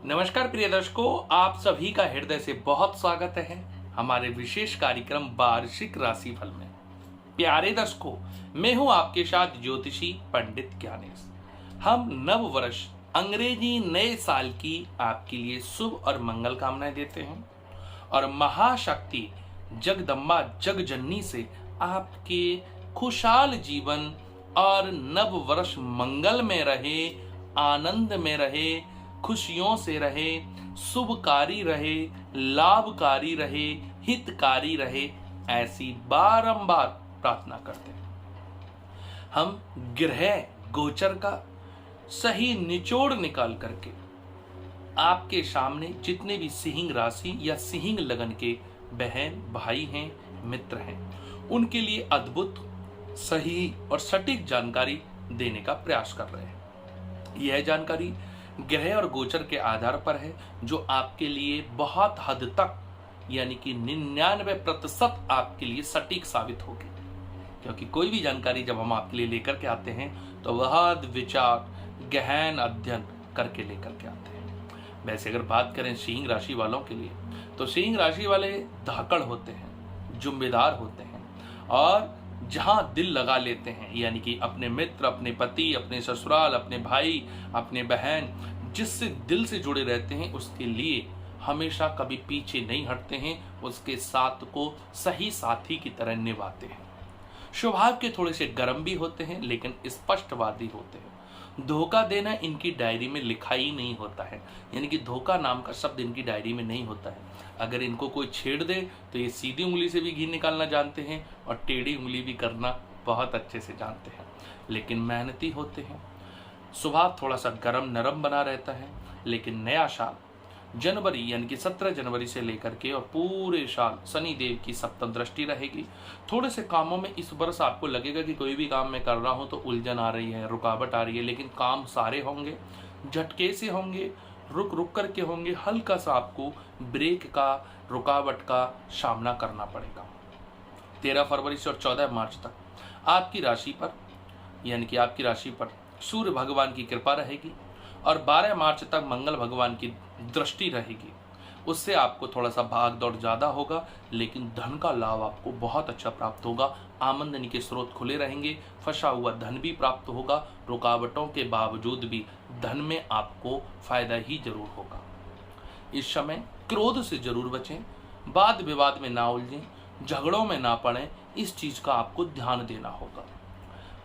नमस्कार प्रिय दर्शकों, आप सभी का हृदय से बहुत स्वागत है हमारे विशेष कार्यक्रम वार्षिक राशिफल में। प्यारे दर्शकों, मैं हूं आपके साथ ज्योतिषी पंडित ज्ञानेश। हम नव वर्ष अंग्रेजी नए साल की आपके लिए शुभ और मंगल कामनाएं देते हैं और महाशक्ति जगदम्बा जगजननी से आपके खुशहाल जीवन और नव वर्ष मंगल में रहे, आनंद में रहे, खुशियों से रहे, शुभकारी रहे, लाभकारी रहे, हितकारी रहे, ऐसी बारंबार प्रार्थना करते हैं। हम ग्रह गोचर का सही निचोड़ निकाल करके आपके सामने जितने भी सिंह राशि या सिंह लगन के बहन भाई हैं, मित्र हैं, उनके लिए अद्भुत, सही और सटीक जानकारी देने का प्रयास कर रहे हैं। यह जानकारी ग्रह और गोचर के आधार पर है, जो आपके लिए बहुत हद तक यानी कि 99% आपके लिए सटीक साबित होगी। क्योंकि कोई भी जानकारी जब हम आपके लिए लेकर के आते हैं तो बहुत विचार, गहन अध्ययन करके लेकर के आते हैं। वैसे अगर बात करें सिंह राशि वालों के लिए, तो सिंह राशि वाले धाकड़ होते हैं, जिम्मेदार होते हैं और जहां दिल लगा लेते हैं, यानी कि अपने मित्र, अपने पति, अपने ससुराल, अपने भाई, अपने बहन, जिससे दिल से जुड़े रहते हैं, उसके लिए हमेशा कभी पीछे नहीं हटते हैं, उसके साथ को सही साथी की तरह निभाते हैं। स्वभाव के थोड़े से गर्म भी होते हैं, लेकिन स्पष्टवादी होते हैं। धोखा देना इनकी डायरी में लिखा ही नहीं होता है, यानी कि धोखा नाम का शब्द इनकी डायरी में नहीं होता है। अगर इनको कोई छेड़ दे तो ये सीधी उंगली से भी घी निकालना जानते हैं और टेढ़ी उंगली भी करना बहुत अच्छे से जानते हैं। लेकिन मेहनती होते हैं, स्वभाव थोड़ा सा गरम नरम बना रहता है। लेकिन नया साल जनवरी यानी कि 17 जनवरी से लेकर के और पूरे साल शनि देव की सप्तम दृष्टि रहेगी। थोड़े से कामों में इस वर्ष आपको लगेगा कि कोई भी काम मैं कर रहा हूं तो उलझन आ रही है, रुकावट आ रही है, लेकिन काम सारे होंगे, झटके से होंगे, रुक रुक करके होंगे। हल्का सा आपको ब्रेक का, रुकावट का सामना करना पड़ेगा। 13 फरवरी से और 14 मार्च तक आपकी राशि पर यानी कि आपकी राशि पर सूर्य भगवान की कृपा रहेगी और 12 मार्च तक मंगल भगवान की दृष्टि रहेगी। उससे आपको थोड़ा सा भाग दौड़ ज्यादा होगा, लेकिन धन का लाभ आपको बहुत अच्छा प्राप्त होगा। आमदनी के स्रोत खुले रहेंगे, फंसा हुआ धन भी प्राप्त होगा। रुकावटों के बावजूद भी धन में आपको फायदा ही जरूर होगा। इस समय क्रोध से जरूर बचें, वाद विवाद में ना उलझें, झगड़ों में ना पड़ें, इस चीज का आपको ध्यान देना होगा।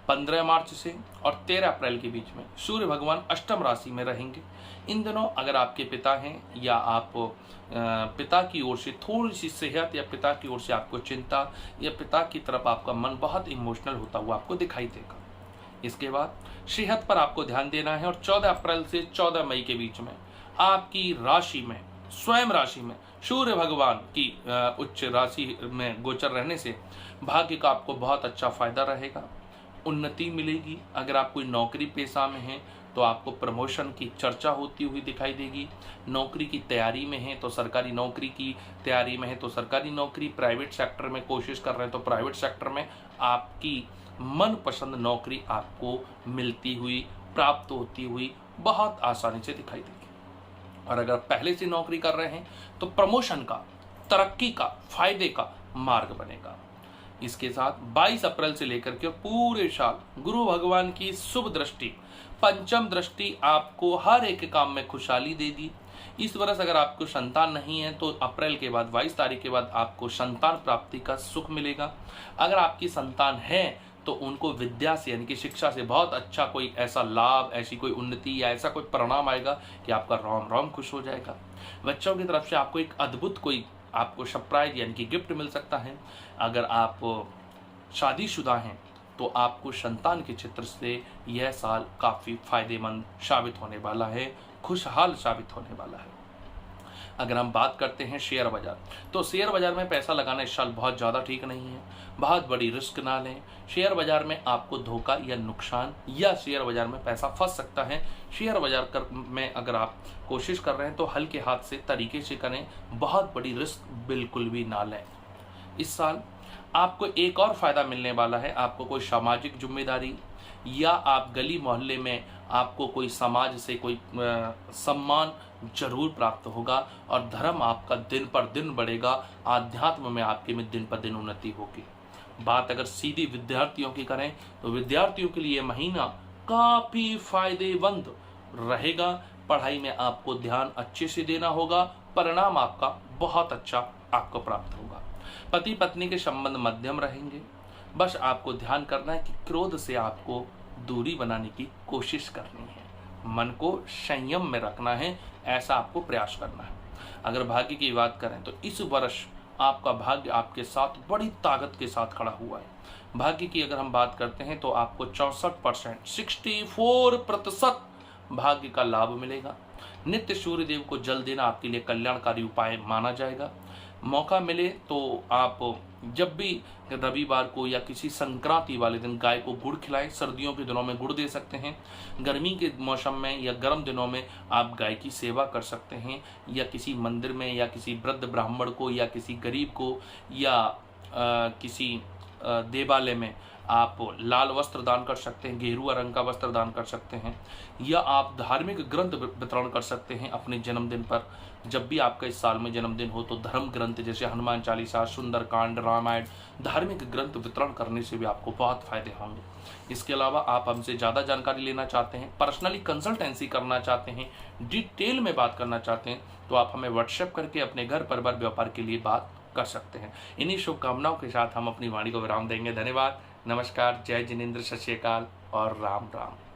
15 मार्च से और 13 अप्रैल के बीच में सूर्य भगवान अष्टम राशि में रहेंगे। इन दिनों अगर आपके पिता हैं या आप पिता की ओर से थोड़ी सी सेहत या पिता की ओर से आपको चिंता या पिता की तरफ आपका मन बहुत इमोशनल होता हुआ आपको दिखाई देगा। इसके बाद सेहत पर आपको ध्यान देना है और 14 अप्रैल से 14 मई के बीच में आपकी राशि में, स्वयं राशि में सूर्य भगवान की उच्च राशि में गोचर रहने से भाग्य का आपको बहुत अच्छा फायदा रहेगा। उन्नति मिलेगी। अगर आप कोई नौकरी पेशा में हैं तो आपको प्रमोशन की चर्चा होती हुई दिखाई देगी। नौकरी की तैयारी में हैं तो सरकारी नौकरी की तैयारी में है तो सरकारी नौकरी, प्राइवेट सेक्टर में कोशिश कर रहे हैं तो प्राइवेट सेक्टर में आपकी मनपसंद नौकरी आपको मिलती हुई, प्राप्त होती हुई बहुत आसानी से दिखाई देगी। और अगर पहले से नौकरी कर रहे हैं तो प्रमोशन का, तरक्की का, फायदे का मार्ग बनेगा। इसके साथ 22 अप्रैल से लेकर के पूरे साल गुरु भगवान की शुभ दृष्टि, पंचम दृष्टि आपको हर एक काम में खुशहाली देगी। इस वर्ष अगर आपको संतान नहीं है तो अप्रैल के बाद 22 तारीख के बाद आपको संतान प्राप्ति का सुख मिलेगा। अगर आपकी संतान है तो उनको विद्या से यानी कि शिक्षा से बहुत अच्छा कोई ऐसा लाभ, ऐसी कोई उन्नति या ऐसा कोई परिणाम आएगा कि आपका रोम रोम खुश हो जाएगा। बच्चों की तरफ से आपको एक अद्भुत कोई आपको सरप्राइज यानी कि गिफ्ट मिल सकता है। अगर आप शादीशुदा हैं तो आपको संतान के क्षेत्र से यह साल काफी फायदेमंद साबित होने वाला है, खुशहाल साबित होने वाला है। अगर हम बात करते हैं शेयर बाजार, तो शेयर बाजार में पैसा लगाना इस साल बहुत ज़्यादा ठीक नहीं है। बहुत बड़ी रिस्क ना लें। शेयर बाजार में आपको धोखा या नुकसान या शेयर बाजार में पैसा फंस सकता है। शेयर बाजार में अगर आप कोशिश कर रहे हैं तो हल्के हाथ से तरीके से करें, बहुत बड़ी रिस्क बिल्कुल भी ना लें। इस साल आपको एक और फायदा मिलने वाला है, आपको कोई सामाजिक जिम्मेदारी या आप गली मोहल्ले में आपको कोई समाज से कोई सम्मान जरूर प्राप्त होगा और धर्म आपका दिन पर दिन बढ़ेगा, आध्यात्म में आपके में दिन पर दिन उन्नति होगी। बात अगर सीधी विद्यार्थियों की करें तो विद्यार्थियों के लिए महीना काफी फायदेमंद रहेगा। पढ़ाई में आपको ध्यान अच्छे से देना होगा, परिणाम आपका बहुत अच्छा आपको प्राप्त होगा। पति पत्नी के संबंध मध्यम रहेंगे। बस आपको ध्यान करना है कि क्रोध से आपको दूरी बनाने की कोशिश करनी है, मन को संयम में रखना है, ऐसा आपको प्रयास करना है। अगर भाग्य की बात करें तो इस वर्ष आपका भाग्य आपके साथ बड़ी ताकत के साथ खड़ा हुआ है। भाग्य की अगर हम बात करते हैं तो आपको 64% 64% भाग्य का लाभ मिलेगा। नित्य सूर्य देव को जल देना आपके लिए कल्याणकारी उपाय माना जाएगा। मौका मिले तो आप जब भी रविवार को या किसी संक्रांति वाले दिन गाय को गुड़ खिलाएं। सर्दियों के दिनों में गुड़ दे सकते हैं, गर्मी के मौसम में या गर्म दिनों में आप गाय की सेवा कर सकते हैं, या किसी मंदिर में या किसी वृद्ध ब्राह्मण को या किसी गरीब को या किसी देवालय में आप लाल वस्त्र दान कर सकते हैं, गेरुआ रंग का वस्त्र दान कर सकते हैं, या आप धार्मिक ग्रंथ वितरण कर सकते हैं अपने जन्मदिन पर। जब भी आपका इस साल में जन्मदिन हो तो धर्म ग्रंथ जैसे हनुमान चालीसा, सुंदरकांड, रामायण, धार्मिक ग्रंथ वितरण करने से भी आपको बहुत फायदे होंगे। इसके अलावा आप हमसे ज़्यादा जानकारी लेना चाहते हैं, पर्सनली कंसल्टेंसी करना चाहते हैं, डिटेल में बात करना चाहते हैं, तो आप हमें व्हाट्सएप करके अपने घर परिवार व्यापार के लिए बात कर सकते हैं। इन्हीं शुभकामनाओं के साथ हम अपनी वाणी को विराम देंगे। धन्यवाद, नमस्कार, जय जिनेंद्र, सत श्री अकाल और राम राम।